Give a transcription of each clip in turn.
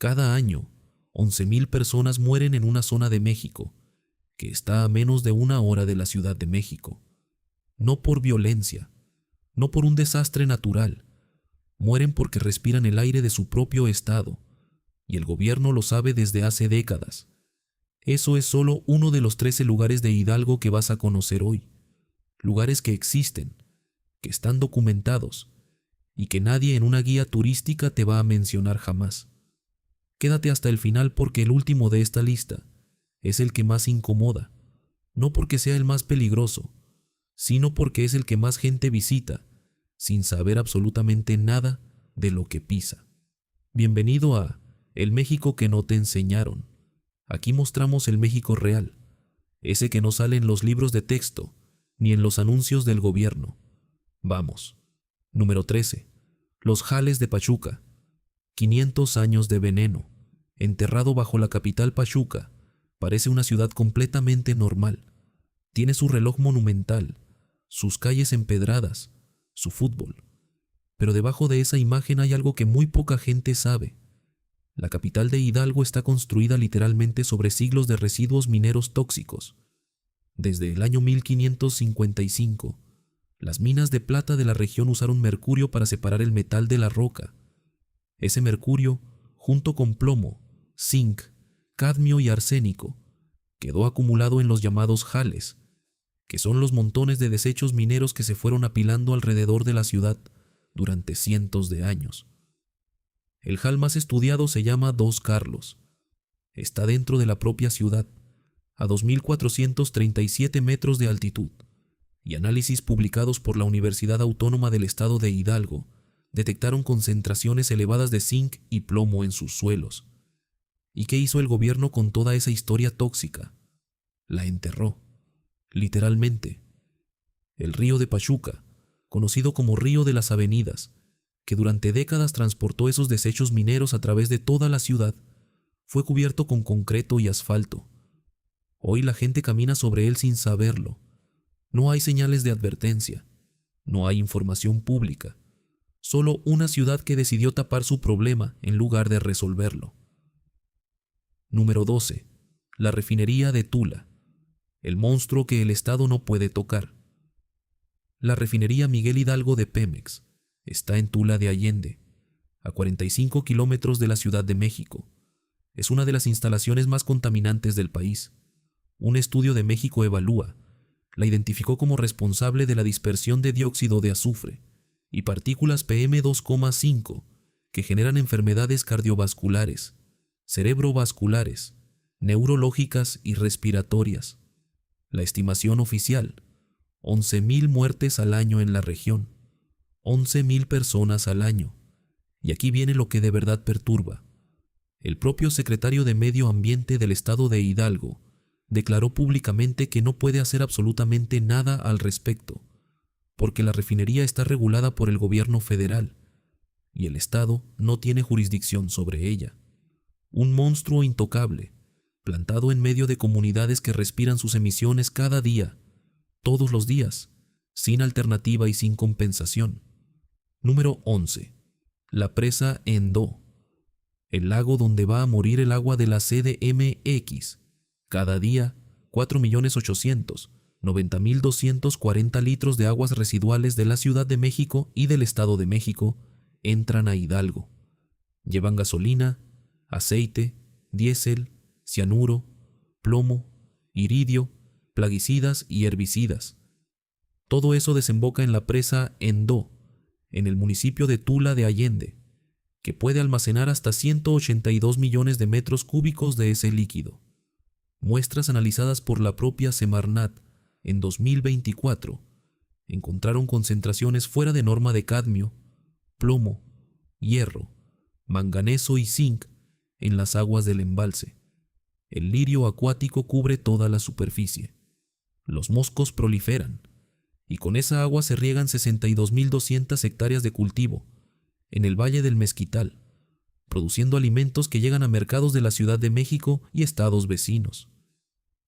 Cada año, 11,000 personas mueren en una zona de México, que está a menos de 1 hora de la Ciudad de México. No por violencia, no por un desastre natural. Mueren porque respiran el aire de su propio estado, y el gobierno lo sabe desde hace décadas. Eso es solo uno de los 13 lugares de Hidalgo que vas a conocer hoy. Lugares que existen, que están documentados, y que nadie en una guía turística te va a mencionar jamás. Quédate hasta el final porque el último de esta lista es el que más incomoda, no porque sea el más peligroso, sino porque es el que más gente visita, sin saber absolutamente nada de lo que pisa. Bienvenido a El México que no te enseñaron. Aquí mostramos el México real, ese que no sale en los libros de texto ni en los anuncios del gobierno. Vamos. Número 13. Los Jales de Pachuca. 500 años de veneno. Enterrado bajo la capital Pachuca, parece una ciudad completamente normal. Tiene su reloj monumental, sus calles empedradas, su fútbol. Pero debajo de esa imagen hay algo que muy poca gente sabe. La capital de Hidalgo está construida literalmente sobre siglos de residuos mineros tóxicos. Desde el año 1555, las minas de plata de la región usaron mercurio para separar el metal de la roca. Ese mercurio, junto con plomo, zinc, cadmio y arsénico, quedó acumulado en los llamados jales, que son los montones de desechos mineros que se fueron apilando alrededor de la ciudad durante cientos de años. El jal más estudiado se llama Dos Carlos. Está dentro de la propia ciudad, a 2,437 metros de altitud, y análisis publicados por la Universidad Autónoma del Estado de Hidalgo detectaron concentraciones elevadas de zinc y plomo en sus suelos. ¿Y qué hizo el gobierno con toda esa historia tóxica? La enterró, literalmente. El río de Pachuca, conocido como Río de las Avenidas, que durante décadas transportó esos desechos mineros a través de toda la ciudad, fue cubierto con concreto y asfalto. Hoy la gente camina sobre él sin saberlo. No hay señales de advertencia, no hay información pública, solo una ciudad que decidió tapar su problema en lugar de resolverlo. Número 12. La refinería de Tula, el monstruo que el Estado no puede tocar. La refinería Miguel Hidalgo de Pemex está en Tula de Allende, a 45 kilómetros de la Ciudad de México. Es una de las instalaciones más contaminantes del país. Un estudio de México Evalúa la identificó como responsable de la dispersión de dióxido de azufre y partículas PM2,5 que generan enfermedades cardiovasculares, cerebrovasculares, neurológicas y respiratorias. La estimación oficial: 11,000 muertes al año en la región, 11,000 personas al año. Y aquí viene lo que de verdad perturba. El propio secretario de Medio Ambiente del Estado de Hidalgo declaró públicamente que no puede hacer absolutamente nada al respecto, porque la refinería está regulada por el gobierno federal y el Estado no tiene jurisdicción sobre ella. Un monstruo intocable, plantado en medio de comunidades que respiran sus emisiones cada día, todos los días, sin alternativa y sin compensación. Número 11. La presa Endó, el lago donde va a morir el agua de la CDMX. Cada día, 4,890,240 litros de aguas residuales de la Ciudad de México y del Estado de México entran a Hidalgo. Llevan gasolina, aceite, diésel, cianuro, plomo, iridio, plaguicidas y herbicidas. Todo eso desemboca en la presa Endó, en el municipio de Tula de Allende, que puede almacenar hasta 182 millones de metros cúbicos de ese líquido. Muestras analizadas por la propia Semarnat en 2024 encontraron concentraciones fuera de norma de cadmio, plomo, hierro, manganeso y zinc en las aguas del embalse. El lirio acuático cubre toda la superficie. Los moscos proliferan, y con esa agua se riegan 62,200 hectáreas de cultivo en el Valle del Mezquital, produciendo alimentos que llegan a mercados de la Ciudad de México y estados vecinos.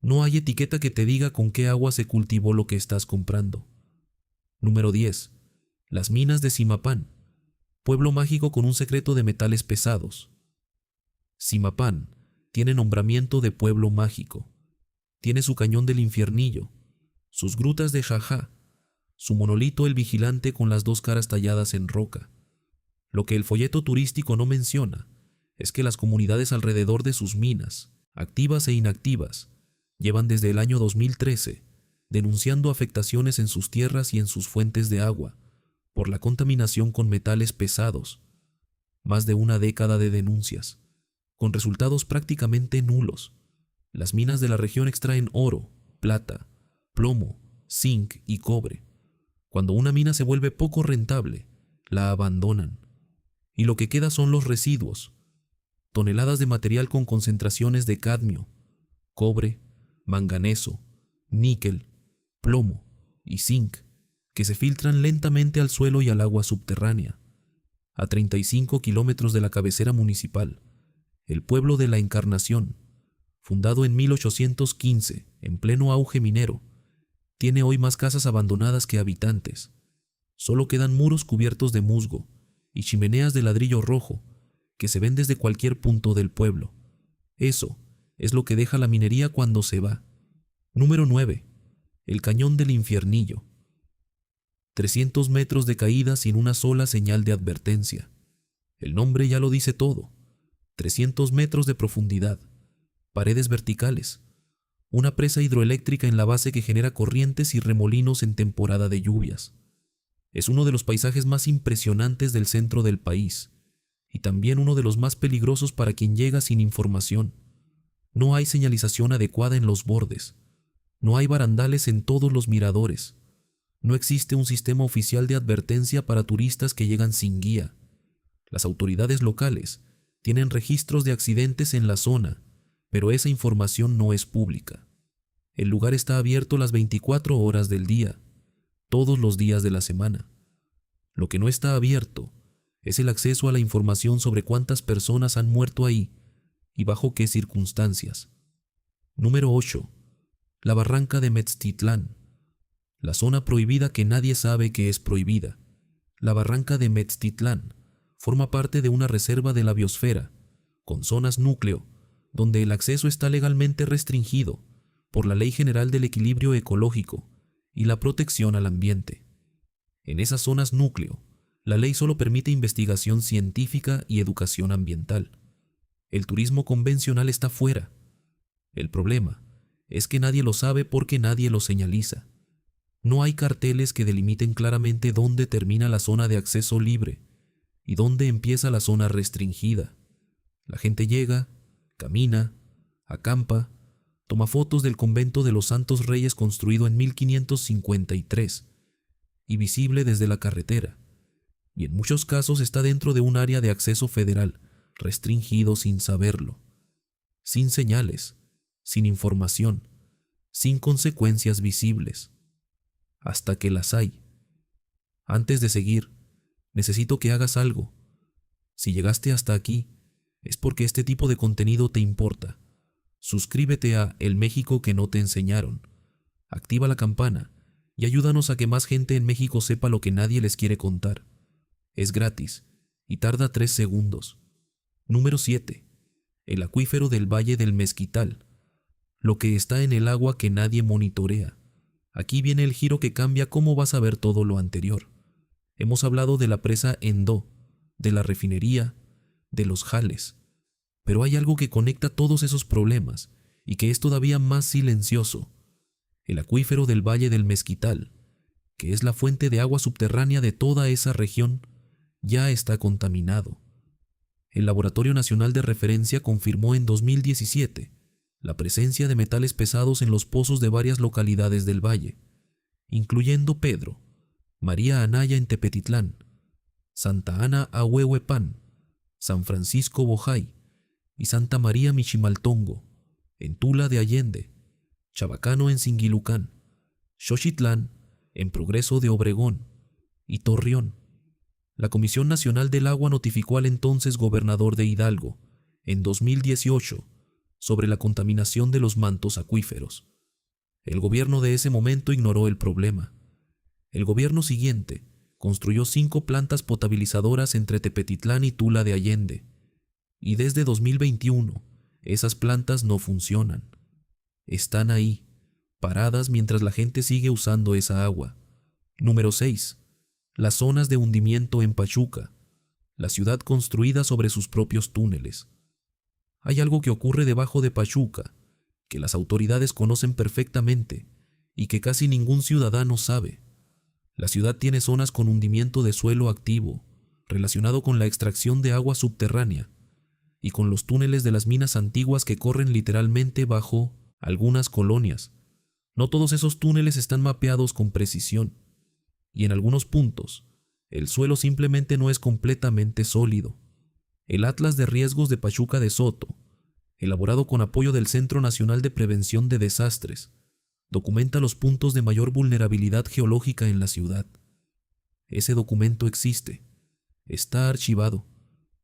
No hay etiqueta que te diga con qué agua se cultivó lo que estás comprando. Número 10. Las minas de Zimapán, pueblo mágico con un secreto de metales pesados. Zimapán tiene nombramiento de pueblo mágico. Tiene su cañón del Infiernillo, sus grutas de Jajá, su monolito el Vigilante con las dos caras talladas en roca. Lo que el folleto turístico no menciona es que las comunidades alrededor de sus minas, activas e inactivas, llevan desde el año 2013 denunciando afectaciones en sus tierras y en sus fuentes de agua por la contaminación con metales pesados. Más de una década de denuncias, con resultados prácticamente nulos. Las minas de la región extraen oro, plata, plomo, zinc y cobre. Cuando una mina se vuelve poco rentable, la abandonan. Y lo que queda son los residuos, toneladas de material con concentraciones de cadmio, cobre, manganeso, níquel, plomo y zinc, que se filtran lentamente al suelo y al agua subterránea. A 35 kilómetros de la cabecera municipal, el pueblo de La Encarnación, fundado en 1815, en pleno auge minero, tiene hoy más casas abandonadas que habitantes. Solo quedan muros cubiertos de musgo y chimeneas de ladrillo rojo que se ven desde cualquier punto del pueblo. Eso es lo que deja la minería cuando se va. Número 9. El cañón del Infiernillo. 300 metros de caída sin una sola señal de advertencia. El nombre ya lo dice todo. 300 metros de profundidad, paredes verticales, una presa hidroeléctrica en la base que genera corrientes y remolinos en temporada de lluvias. Es uno de los paisajes más impresionantes del centro del país y también uno de los más peligrosos para quien llega sin información. No hay señalización adecuada en los bordes, no hay barandales en todos los miradores, no existe un sistema oficial de advertencia para turistas que llegan sin guía. Las autoridades locales tienen registros de accidentes en la zona, pero esa información no es pública. El lugar está abierto las 24 horas del día, todos los días de la semana. Lo que no está abierto es el acceso a la información sobre cuántas personas han muerto ahí y bajo qué circunstancias. Número 8. La barranca de Metztitlán. La zona prohibida que nadie sabe que es prohibida. La barranca de Metztitlán forma parte de una reserva de la biosfera, con zonas núcleo, donde el acceso está legalmente restringido por la Ley General del Equilibrio Ecológico y la protección al ambiente. En esas zonas núcleo, la ley solo permite investigación científica y educación ambiental. El turismo convencional está fuera. El problema es que nadie lo sabe porque nadie lo señaliza. No hay carteles que delimiten claramente dónde termina la zona de acceso libre y dónde empieza la zona restringida. La gente llega, camina, acampa, toma fotos del convento de los Santos Reyes construido en 1553 y visible desde la carretera, y en muchos casos está dentro de un área de acceso federal restringido sin saberlo, sin señales, sin información, sin consecuencias visibles, hasta que las hay. Antes de seguir, necesito que hagas algo. Si llegaste hasta aquí, es porque este tipo de contenido te importa. Suscríbete a El México que no te enseñaron. Activa la campana y ayúdanos a que más gente en México sepa lo que nadie les quiere contar. Es gratis y tarda 3 segundos. Número 7. El acuífero del Valle del Mezquital. Lo que está en el agua que nadie monitorea. Aquí viene el giro que cambia cómo vas a ver todo lo anterior. Hemos hablado de la presa Endó, de la refinería, de los jales. Pero hay algo que conecta todos esos problemas y que es todavía más silencioso. El acuífero del Valle del Mezquital, que es la fuente de agua subterránea de toda esa región, ya está contaminado. El Laboratorio Nacional de Referencia confirmó en 2017 la presencia de metales pesados en los pozos de varias localidades del valle, incluyendo Pedro, María Anaya en Tepetitlán, Santa Ana Ahuehuepán, San Francisco Bojay y Santa María Michimaltongo, en Tula de Allende, Chabacano en Singilucán, Xochitlán en Progreso de Obregón y Torreón. La Comisión Nacional del Agua notificó al entonces gobernador de Hidalgo, en 2018, sobre la contaminación de los mantos acuíferos. El gobierno de ese momento ignoró el problema. El gobierno siguiente construyó 5 plantas potabilizadoras entre Tepetitlán y Tula de Allende, Y desde 2021, esas plantas no funcionan. Están ahí, paradas mientras la gente sigue usando esa agua. Número 6. Las zonas de hundimiento en Pachuca, la ciudad construida sobre sus propios túneles. Hay algo que ocurre debajo de Pachuca, que las autoridades conocen perfectamente y que casi ningún ciudadano sabe. La ciudad tiene zonas con hundimiento de suelo activo, relacionado con la extracción de agua subterránea y con los túneles de las minas antiguas que corren literalmente bajo algunas colonias. No todos esos túneles están mapeados con precisión, y en algunos puntos, el suelo simplemente no es completamente sólido. El Atlas de Riesgos de Pachuca de Soto, elaborado con apoyo del Centro Nacional de Prevención de Desastres, documenta los puntos de mayor vulnerabilidad geológica en la ciudad. Ese documento existe, está archivado,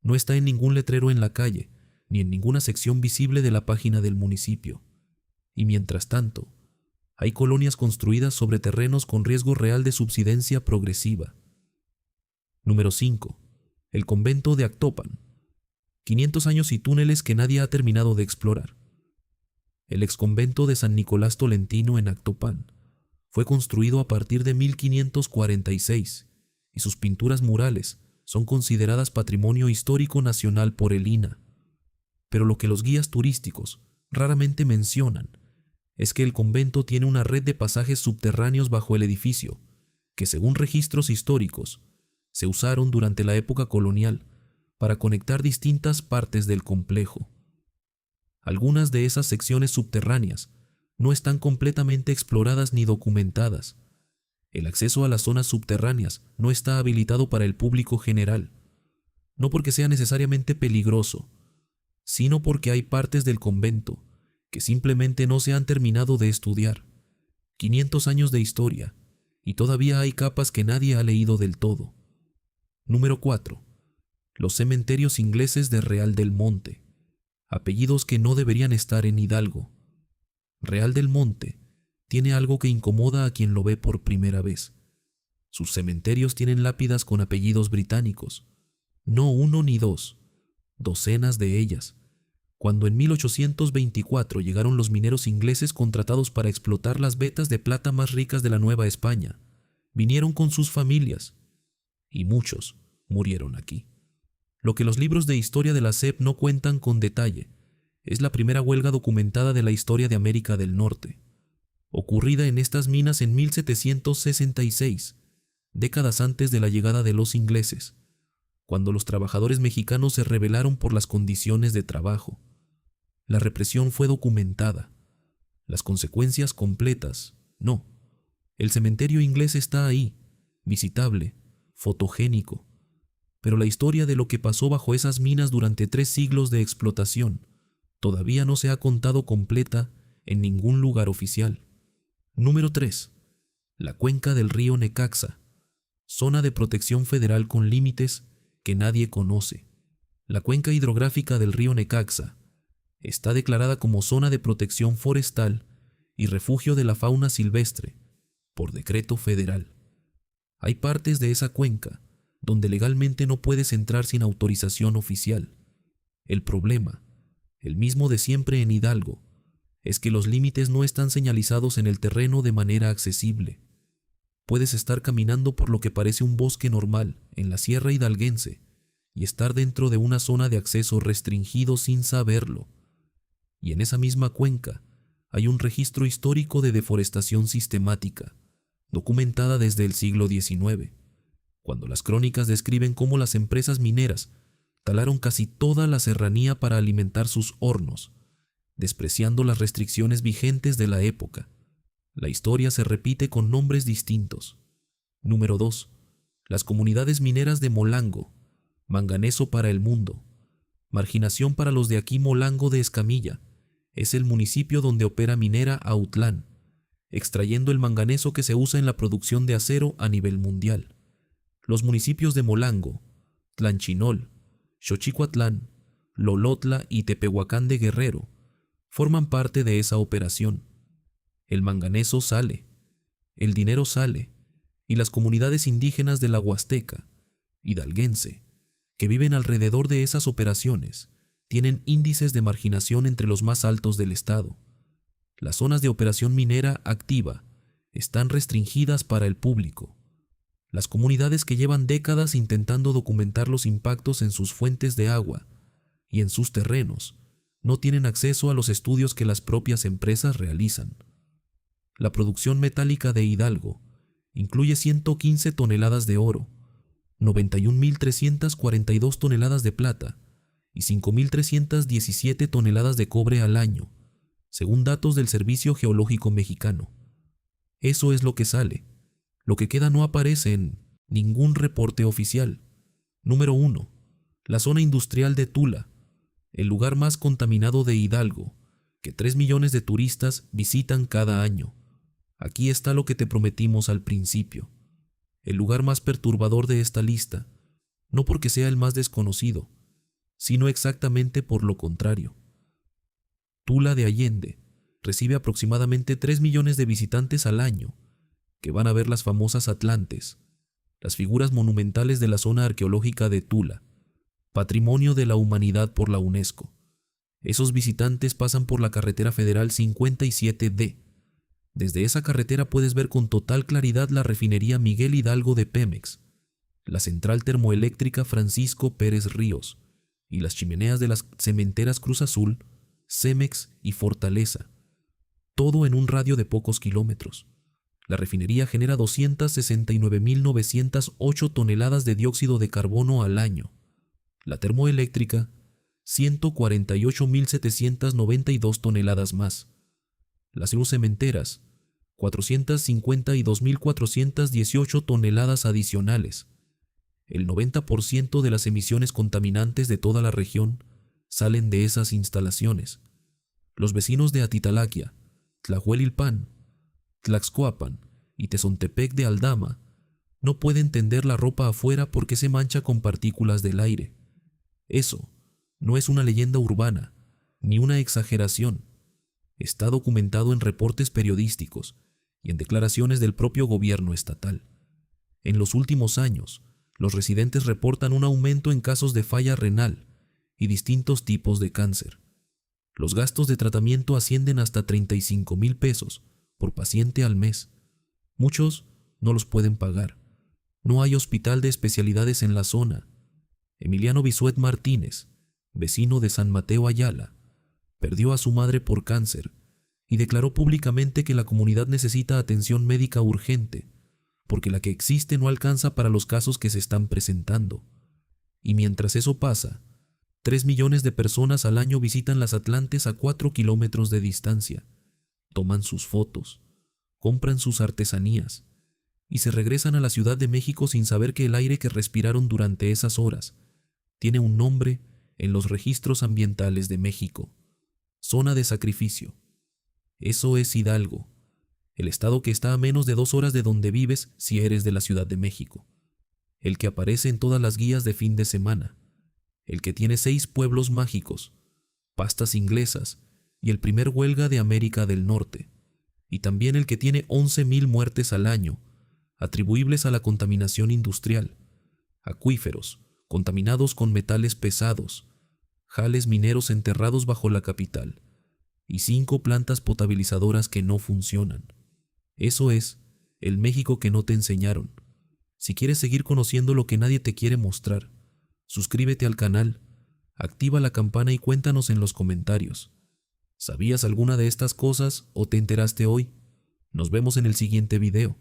no está en ningún letrero en la calle, ni en ninguna sección visible de la página del municipio. Y mientras tanto, hay colonias construidas sobre terrenos con riesgo real de subsidencia progresiva. Número 5. El convento de Actopan. 500 años y túneles que nadie ha terminado de explorar. El exconvento de San Nicolás Tolentino en Actopan fue construido a partir de 1546 y sus pinturas murales son consideradas Patrimonio Histórico Nacional por el INAH. Pero lo que los guías turísticos raramente mencionan es que el convento tiene una red de pasajes subterráneos bajo el edificio, que según registros históricos, se usaron durante la época colonial para conectar distintas partes del complejo. Algunas de esas secciones subterráneas no están completamente exploradas ni documentadas. El acceso a las zonas subterráneas no está habilitado para el público general, no porque sea necesariamente peligroso, sino porque hay partes del convento que simplemente no se han terminado de estudiar. 500 años de historia, y todavía hay capas que nadie ha leído del todo. Número 4. Los cementerios ingleses de Real del Monte. Apellidos que no deberían estar en Hidalgo. Real del Monte tiene algo que incomoda a quien lo ve por primera vez. Sus cementerios tienen lápidas con apellidos británicos. No uno ni dos, docenas de ellas. Cuando en 1824 llegaron los mineros ingleses contratados para explotar las vetas de plata más ricas de la Nueva España, vinieron con sus familias, y muchos murieron aquí. Lo que los libros de historia de la SEP no cuentan con detalle es la primera huelga documentada de la historia de América del Norte, ocurrida en estas minas en 1766, décadas antes de la llegada de los ingleses, cuando los trabajadores mexicanos se rebelaron por las condiciones de trabajo. La represión fue documentada. Las consecuencias completas, no. El cementerio inglés está ahí, visitable, fotogénico. Pero la historia de lo que pasó bajo esas minas durante 3 siglos de explotación todavía no se ha contado completa en ningún lugar oficial. Número 3. La cuenca del río Necaxa, zona de protección federal con límites que nadie conoce. La cuenca hidrográfica del río Necaxa está declarada como zona de protección forestal y refugio de la fauna silvestre por decreto federal. Hay partes de esa cuenca donde legalmente no puedes entrar sin autorización oficial. El problema, el mismo de siempre en Hidalgo, es que los límites no están señalizados en el terreno de manera accesible. Puedes estar caminando por lo que parece un bosque normal en la sierra hidalguense y estar dentro de una zona de acceso restringido sin saberlo. Y en esa misma cuenca hay un registro histórico de deforestación sistemática, documentada desde el siglo XIX, cuando las crónicas describen cómo las empresas mineras talaron casi toda la serranía para alimentar sus hornos, despreciando las restricciones vigentes de la época. La historia se repite con nombres distintos. Número 2. Las comunidades mineras de Molango, manganeso para el mundo. Marginación para los de aquí. Molango de Escamilla es el municipio donde opera Minera Autlán, extrayendo el manganeso que se usa en la producción de acero a nivel mundial. Los municipios de Molango, Tlanchinol, Xochicuatlán, Lolotla y Tepehuacán de Guerrero forman parte de esa operación. El manganeso sale, el dinero sale, y las comunidades indígenas de la Huasteca, hidalguense, que viven alrededor de esas operaciones, tienen índices de marginación entre los más altos del estado. Las zonas de operación minera activa están restringidas para el público. Las comunidades que llevan décadas intentando documentar los impactos en sus fuentes de agua y en sus terrenos no tienen acceso a los estudios que las propias empresas realizan. La producción metálica de Hidalgo incluye 115 toneladas de oro, 91.342 toneladas de plata y 5.317 toneladas de cobre al año, según datos del Servicio Geológico Mexicano. Eso es lo que sale. Lo que queda no aparece en ningún reporte oficial. Número 1. La zona industrial de Tula, el lugar más contaminado de Hidalgo, que 3 millones de turistas visitan cada año. Aquí está lo que te prometimos al principio. El lugar más perturbador de esta lista, no porque sea el más desconocido, sino exactamente por lo contrario. Tula de Allende recibe aproximadamente 3 millones de visitantes al año, que van a ver las famosas Atlantes, las figuras monumentales de la zona arqueológica de Tula, Patrimonio de la Humanidad por la UNESCO. Esos visitantes pasan por la carretera federal 57D. Desde esa carretera puedes ver con total claridad la refinería Miguel Hidalgo de Pemex, la central termoeléctrica Francisco Pérez Ríos y las chimeneas de las cementeras Cruz Azul, Cemex y Fortaleza, todo en un radio de pocos kilómetros. La refinería genera 269.908 toneladas de dióxido de carbono al año. La termoeléctrica, 148.792 toneladas más. Las cementeras, 452.418 toneladas adicionales. El 90% de las emisiones contaminantes de toda la región salen de esas instalaciones. Los vecinos de Atitalaquia, Tlahuelilpan, Tlaxcoapan y Tezontepec de Aldama no pueden tender la ropa afuera porque se mancha con partículas del aire. Eso no es una leyenda urbana, ni una exageración. Está documentado en reportes periodísticos y en declaraciones del propio gobierno estatal. En los últimos años, los residentes reportan un aumento en casos de falla renal y distintos tipos de cáncer. Los gastos de tratamiento ascienden hasta 35,000 pesos por paciente al mes. Muchos no los pueden pagar. No hay hospital de especialidades en la zona. Emiliano Bisuet Martínez, vecino de San Mateo Ayala, perdió a su madre por cáncer y declaró públicamente que la comunidad necesita atención médica urgente, porque la que existe no alcanza para los casos que se están presentando. Y mientras eso pasa, 3 millones de personas al año visitan las Atlantes a 4 kilómetros de distancia, toman sus fotos, compran sus artesanías y se regresan a la Ciudad de México sin saber que el aire que respiraron durante esas horas tiene un nombre en los registros ambientales de México: zona de sacrificio. Eso es Hidalgo, el estado que está a menos de 2 horas de donde vives si eres de la Ciudad de México, el que aparece en todas las guías de fin de semana, el que tiene 6 pueblos mágicos, pastas inglesas y el primer huelga de América del Norte, y también el que tiene 11,000 muertes al año, atribuibles a la contaminación industrial, acuíferos contaminados con metales pesados, jales mineros enterrados bajo la capital, y 5 plantas potabilizadoras que no funcionan. Eso es el México que no te enseñaron. Si quieres seguir conociendo lo que nadie te quiere mostrar, suscríbete al canal, activa la campana y cuéntanos en los comentarios. ¿Sabías alguna de estas cosas o te enteraste hoy? Nos vemos en el siguiente video.